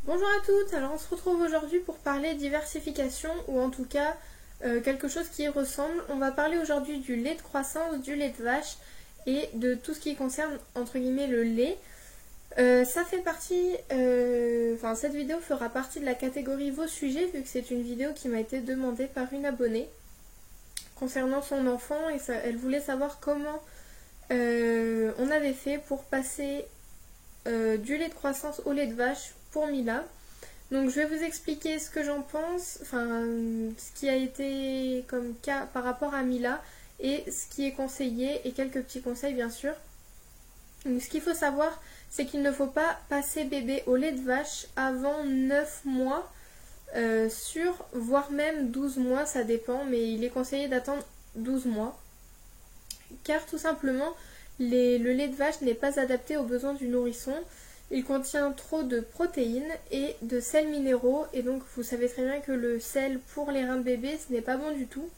Bonjour à toutes, alors on se retrouve aujourd'hui pour parler diversification ou en tout cas quelque chose qui y ressemble. On va parler aujourd'hui du lait de croissance, du lait de vache et de tout ce qui concerne entre guillemets le lait. Ça fait partie, cette vidéo fera partie de la catégorie vos sujets vu que c'est une vidéo qui m'a été demandée par une abonnée concernant son enfant et elle voulait savoir comment on avait fait pour passer du lait de croissance au lait de vache pour Mila. Donc je vais vous expliquer ce que j'en pense, ce qui a été comme cas par rapport à Mila et ce qui est conseillé et quelques petits conseils bien sûr. Donc ce qu'il faut savoir, c'est qu'il ne faut pas passer bébé au lait de vache avant 9 mois, voire même 12 mois, ça dépend, mais il est conseillé d'attendre 12 mois. Car tout simplement, le lait de vache n'est pas adapté aux besoins du nourrisson. Il contient trop de protéines et de sels minéraux et donc vous savez très bien que le sel pour les reins de bébé ce n'est pas bon du tout.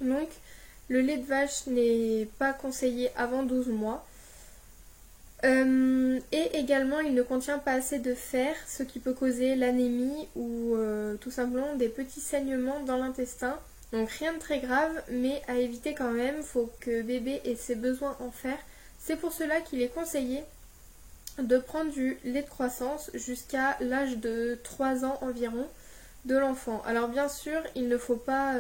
Donc le lait de vache n'est pas conseillé avant 12 mois. Et également il ne contient pas assez de fer, ce qui peut causer l'anémie ou tout simplement des petits saignements dans l'intestin. Donc rien de très grave mais à éviter quand même, il faut que bébé ait ses besoins en fer. C'est pour cela qu'il est conseillé de prendre du lait de croissance jusqu'à l'âge de 3 ans environ de l'enfant. Alors bien sûr, il ne faut pas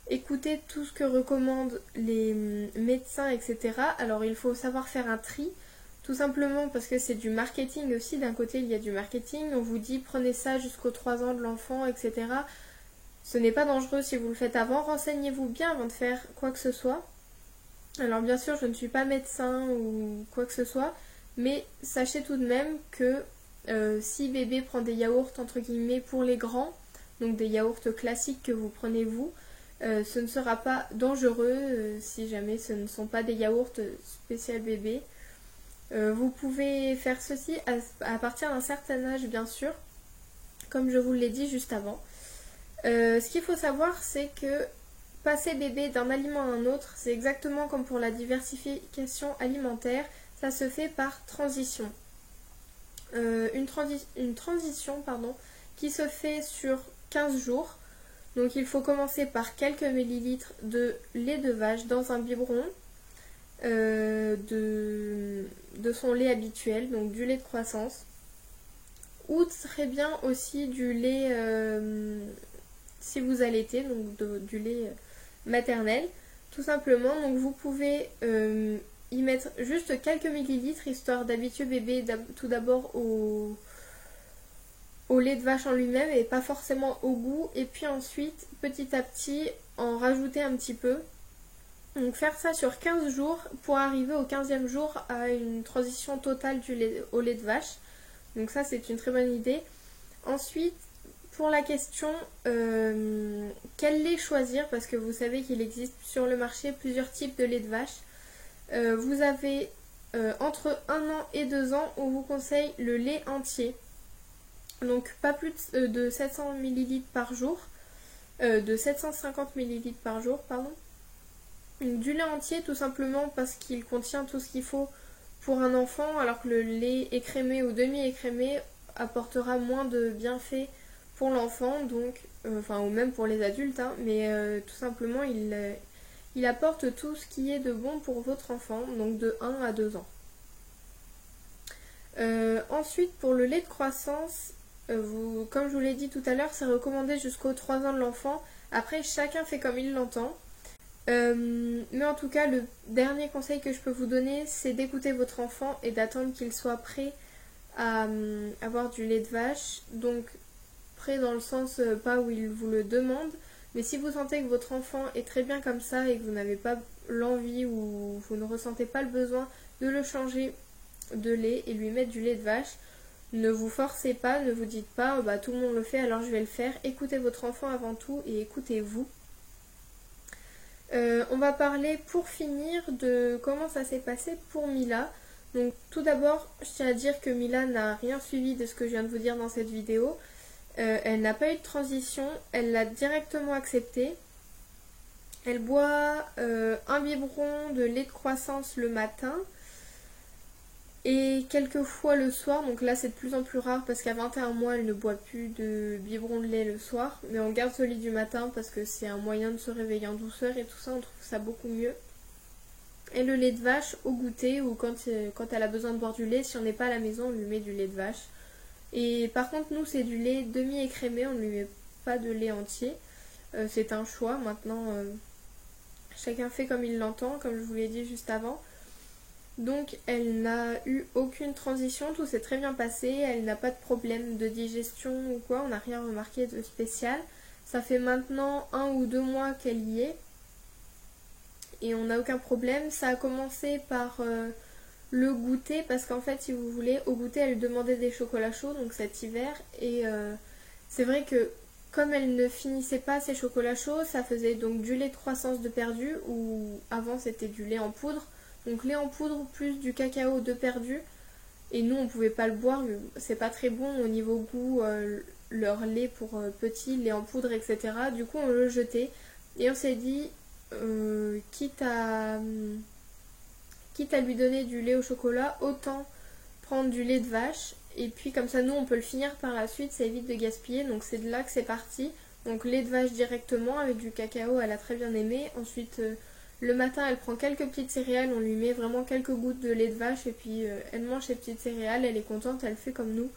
écouter tout ce que recommandent les médecins, etc. Alors il faut savoir faire un tri, tout simplement parce que c'est du marketing aussi. D'un côté, il y a du marketing, on vous dit prenez ça jusqu'aux 3 ans de l'enfant, etc. Ce n'est pas dangereux si vous le faites avant, renseignez-vous bien avant de faire quoi que ce soit. Alors bien sûr, je ne suis pas médecin ou quoi que ce soit, mais sachez tout de même que si bébé prend des yaourts entre guillemets pour les grands, donc des yaourts classiques que vous prenez vous, ce ne sera pas dangereux si jamais ce ne sont pas des yaourts spécial bébé. Vous pouvez faire ceci à partir d'un certain âge bien sûr, comme je vous l'ai dit juste avant. Ce qu'il faut savoir, c'est que passer bébé d'un aliment à un autre, c'est exactement comme pour la diversification alimentaire, ça se fait par transition. Une transition qui se fait sur 15 jours. Donc il faut commencer par quelques millilitres de lait de vache dans un biberon de son lait habituel, donc du lait de croissance. Ou très bien aussi du lait si vous allaitez, donc du lait maternel, tout simplement. Donc vous pouvez y mettre juste quelques millilitres histoire d'habituer bébé tout d'abord au lait de vache en lui-même et pas forcément au goût, et puis ensuite petit à petit en rajouter un petit peu. Donc faire ça sur 15 jours pour arriver au 15e jour à une transition totale au lait de vache. Donc ça c'est une très bonne idée. Ensuite, pour la question quel lait choisir, parce que vous savez qu'il existe sur le marché plusieurs types de lait de vache. Vous avez entre 1 an et 2 ans, on vous conseille le lait entier. Donc pas plus de 700 ml par jour, de 750 ml par jour, pardon. Donc, du lait entier tout simplement parce qu'il contient tout ce qu'il faut pour un enfant, alors que le lait écrémé ou demi-écrémé apportera moins de bienfaits pour l'enfant, donc ou même pour les adultes, hein, mais tout simplement il apporte tout ce qui est de bon pour votre enfant, donc de 1 à 2 ans. Ensuite, pour le lait de croissance, comme je vous l'ai dit tout à l'heure, c'est recommandé jusqu'aux 3 ans de l'enfant. Après, chacun fait comme il l'entend. Mais en tout cas, le dernier conseil que je peux vous donner, c'est d'écouter votre enfant et d'attendre qu'il soit prêt à avoir du lait de vache. Donc, prêt dans le sens pas où il vous le demande, mais si vous sentez que votre enfant est très bien comme ça et que vous n'avez pas l'envie ou vous ne ressentez pas le besoin de le changer de lait et lui mettre du lait de vache, ne vous forcez pas, ne vous dites pas tout le monde le fait alors je vais le faire. Écoutez votre enfant avant tout et écoutez-vous. On va parler pour finir de comment ça s'est passé pour Mila. Donc tout d'abord, je tiens à dire que Mila n'a rien suivi de ce que je viens de vous dire dans cette vidéo. Elle n'a pas eu de transition, elle l'a directement accepté. Elle boit un biberon de lait de croissance le matin. Et quelques fois le soir, donc là c'est de plus en plus rare parce qu'à 21 mois elle ne boit plus de biberon de lait le soir, mais on garde celui du matin parce que c'est un moyen de se réveiller en douceur et tout ça, on trouve ça beaucoup mieux. Et le lait de vache au goûter ou quand elle a besoin de boire du lait, si on n'est pas à la maison on lui met du lait de vache. Et par contre nous c'est du lait demi-écrémé, on ne lui met pas de lait entier. C'est un choix, maintenant chacun fait comme il l'entend, comme je vous l'ai dit juste avant. Donc elle n'a eu aucune transition, tout s'est très bien passé, elle n'a pas de problème de digestion ou quoi, on n'a rien remarqué de spécial. Ça fait maintenant 1 ou 2 mois qu'elle y est et on n'a aucun problème. Ça a commencé par le goûter parce qu'en fait si vous voulez, au goûter elle demandait des chocolats chauds donc cet hiver et c'est vrai que comme elle ne finissait pas ses chocolats chauds, ça faisait donc du lait de croissance de perdu ou avant c'était du lait en poudre. Donc lait en poudre plus du cacao de perdu. Et nous on pouvait pas le boire, c'est pas très bon au niveau goût, leur lait pour petits, lait en poudre, etc. Du coup on le jetait. Et on s'est dit, quitte à lui donner du lait au chocolat, autant prendre du lait de vache. Et puis comme ça nous on peut le finir par la suite, ça évite de gaspiller. Donc c'est de là que c'est parti. Donc lait de vache directement avec du cacao, elle a très bien aimé. Ensuite le matin elle prend quelques petites céréales, on lui met vraiment quelques gouttes de lait de vache et puis elle mange ses petites céréales, elle est contente, elle fait comme nous.